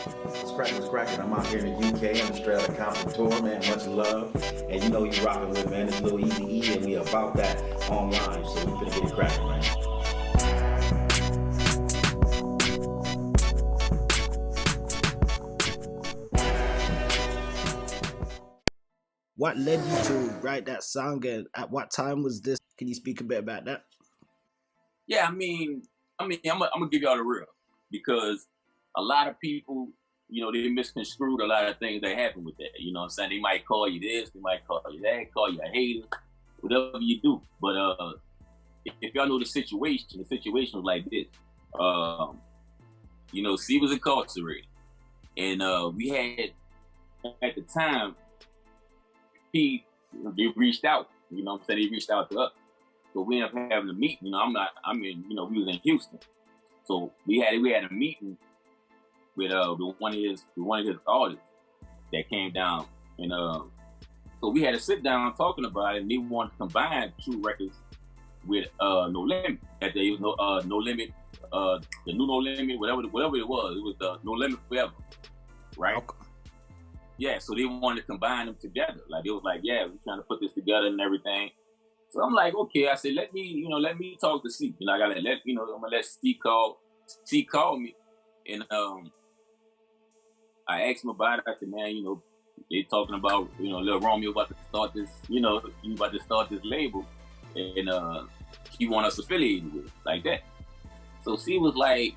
It's cracking. I'm out here in the UK. I'm straight out of Compton tour, man. Much love. And you know you rocking with, man. It's Lil Easy E, and we about that online. So we finna get it cracking, man. What led you to write that song, and at what time was this? Can you speak a bit about that? Yeah, I'm gonna give y'all the real, because a lot of people, they misconstrued a lot of things that happen with that. You know what I'm saying? They might call you this, they might call you that, call you a hater, whatever you do. But if y'all know the situation was like this. C was incarcerated, and we had at the time they reached out. You know what I'm saying? They reached out to us. So we ended up having a meeting. We was in Houston. So we had a meeting with one of his artists that came down, and so we had to sit down talking about it, and they wanted to combine TRU Records with No Limit. That day it was No Limit, the new No Limit, whatever it was No Limit Forever, right? Okay. Yeah, so they wanted to combine them together. Like it was like, yeah, we're trying to put this together and everything. So I'm like, okay. I said, let me talk to C. I'm gonna let C call. C called me, and I asked him about it. I said, man, they talking about, Lil Romeo about to start this, you about to start this label, and he want us affiliated with it, like that. So C was like,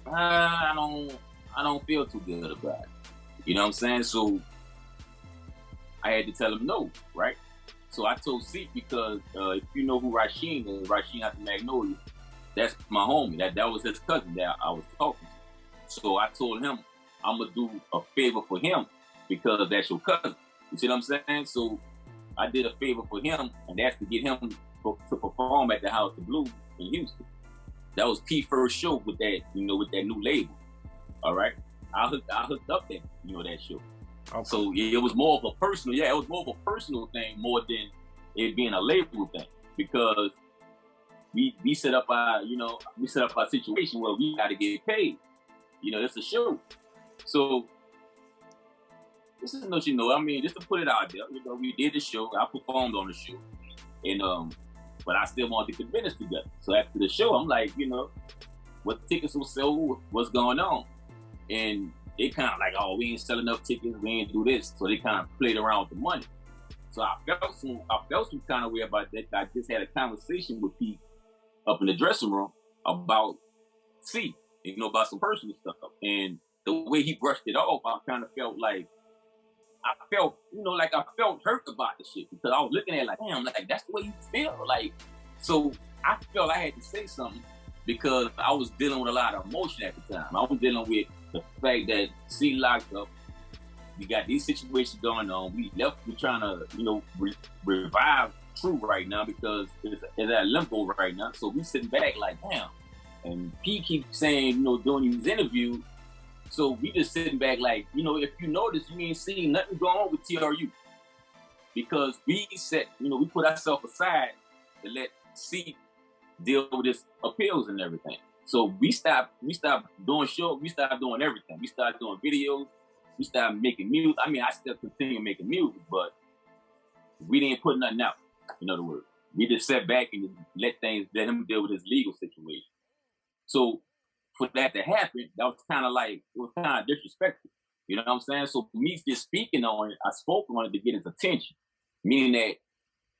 I don't feel too good about it. You know what I'm saying? So I had to tell him no, right? So I told C, because if you know who Rasheen is, Rasheen out of Magnolia, that's my homie. That was his cousin that I was talking to. So I told him I'm gonna do a favor for him because that's your cousin. You see what I'm saying? So I did a favor for him, and that's to get him to perform at the House of Blues in Houston. That was P's first show with that, with that new label. All right, I hooked up that show. Okay. So it was more of a personal, it was more of a personal thing more than it being a label thing, because we set up our situation where we got to get paid. It's a show. So this is just to put it out there. We did the show. I performed on the show, and but I still wanted to get the business together. So after the show, I'm like, what tickets were sold? What's going on? And they kind of like, oh, we ain't selling enough tickets. We ain't do this. So they kind of played around with the money. So I felt some kind of way about that. I just had a conversation with Pete up in the dressing room about C, about some personal stuff. And the way he brushed it off, I kind of felt like, I felt hurt about the shit, because I was looking at it like, damn, like that's the way you feel. Like, so I felt I had to say something, because I was dealing with a lot of emotion at the time. I was dealing with the fact that C locked up. We got these situations going on. We're trying to, revive TRU right now, because it's at limbo right now. So we sitting back like, damn. And P keeps saying, doing these interviews. So we just sitting back like, if you notice, you ain't seeing nothing going on with TRU. Because we said, we put ourselves aside to let C deal with his appeals and everything. So we stopped doing shows, we stopped doing everything. We started doing videos, we started making music. I still continue making music, but we didn't put nothing out, in other words. We just sat back and let him deal with his legal situation. So for that to happen, that was kind of disrespectful. You know what I'm saying? So me just speaking on it, I spoke on it to get his attention. Meaning that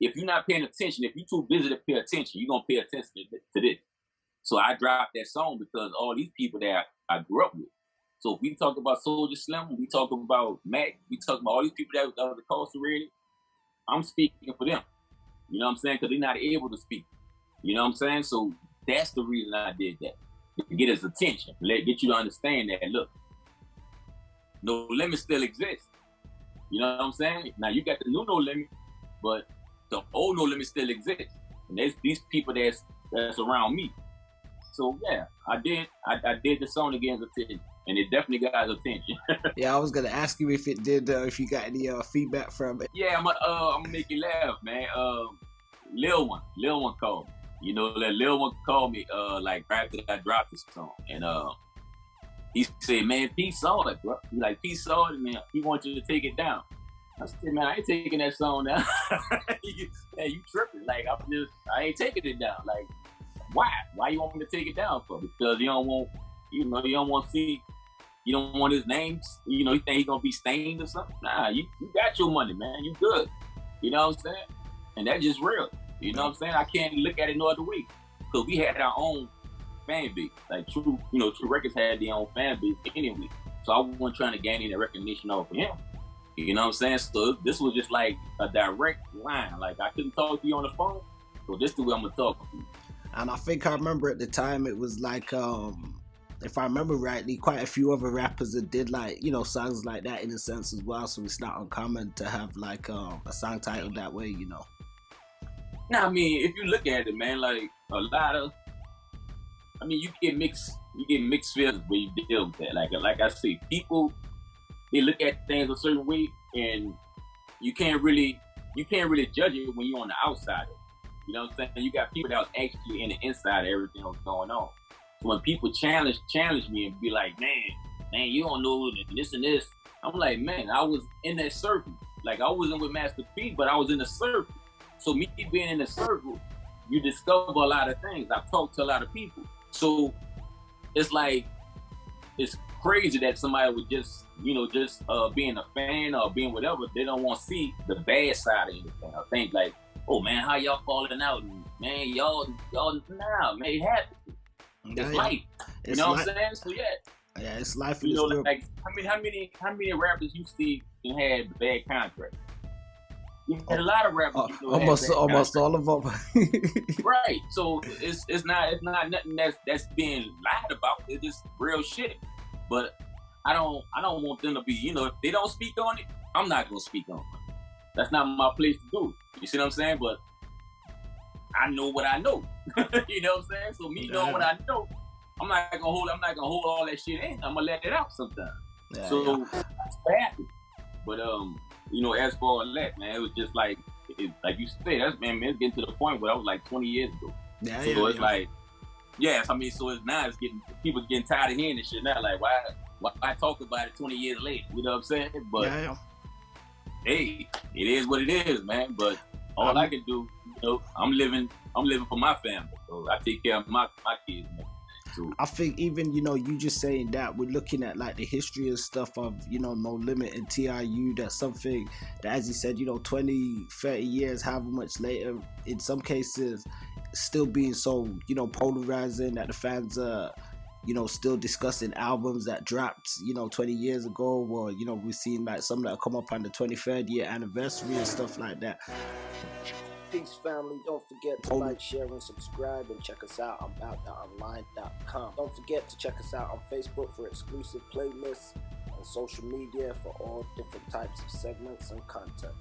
if you're not paying attention, if you're too busy to pay attention, you're going to pay attention to this. So I dropped that song because all these people that I grew up with. So if we talk about Soulja Slim, we talk about Mac, we talk about all these people that was incarcerated, I'm speaking for them. You know what I'm saying? Because they're not able to speak. You know what I'm saying? So that's the reason I did that. To get his attention. Get you to understand that, look, No Limit still exists. You know what I'm saying? Now you got the new No Limit, but the old No Limit still exists. And there's these people that's around me. So yeah, I did the song to get his attention. And it definitely got his attention. Yeah, I was gonna ask you if it did, if you got any feedback from it. Yeah, I'm gonna make you laugh, man. Lil one called me. Lil one called me like right after I dropped this song, and He said, man, P saw it, bro. He like, P saw it, and he wants you to take it down. I said, man, I ain't taking that song down. You tripping. Like, I ain't taking it down. Like, why? Why you want me to take it down for? Because you don't want, you don't want to see, you don't want his name, you think he's going to be stained or something? Nah, you got your money, man. You good. You know what I'm saying? And that's just real. You know what I'm saying? I can't look at it no other way. Because we had our own fan base. Like TRU Records had their own fan base anyway. So I wasn't trying to gain any recognition off of him. You know what I'm saying? So this was just like a direct line. Like, I couldn't talk to you on the phone, so this is the way I'm going to talk to you. And I think I remember at the time it was like, if I remember rightly, quite a few other rappers that did like, songs like that in a sense as well. So it's not uncommon to have like a song titled that way, Now, I mean, if you look at it, man, like a lot of, you get mixed feelings when you deal with that. Like I say, people, they look at things a certain way, and you can't really judge it when you're on the outside of it. You know what I'm saying? You got people that was actually in the inside of everything that was going on. So when people challenge me and be like, man, you don't know this and this, I'm like, man, I was in that circle. Like, I wasn't with Master P, but I was in the circle. So me being in the circle, you discover a lot of things. I've talked to a lot of people. So it's like, it's crazy that somebody would just being a fan or being whatever, they don't want to see the bad side of anything. I think like, oh man, how y'all falling out? And, man, y'all nah, man, it happens. It's life. You know what I'm saying? So yeah, it's life. Like how many rappers you see had bad contracts? You had a lot of rappers. Almost all of them. Right. So it's not nothing that's being lied about. It's just real shit. But I don't want them to be, if they don't speak on it, I'm not gonna speak on it. That's not my place to do. You see what I'm saying? But I know what I know. You know what I'm saying? So me knowing what I know, I'm not gonna hold all that shit in. I'm gonna let it out sometime. That's what happened. But as far as that, man, it was just like you said, it's getting to the point where I was like 20 years ago. Like, yes, so it's now people getting tired of hearing this shit now. Like, why talk about it 20 years later? You know what I'm saying? But hey, it is what it is, man. But all I can do, I'm living for my family. So I take care of my kids, man. So I think even, you just saying that, we're looking at like the history and stuff of, No Limit and TRU. That's something that, as you said, 20, 30 years, however much later, in some cases, still being so, polarizing that the fans are, still discussing albums that dropped, 20 years ago, or, we've seen like some that come up on the 23rd year anniversary and stuff like that. Peace, family. Don't forget to like, share, and subscribe, and check us out on uptownonline.com. Don't forget to check us out on Facebook for exclusive playlists and social media for all different types of segments and content.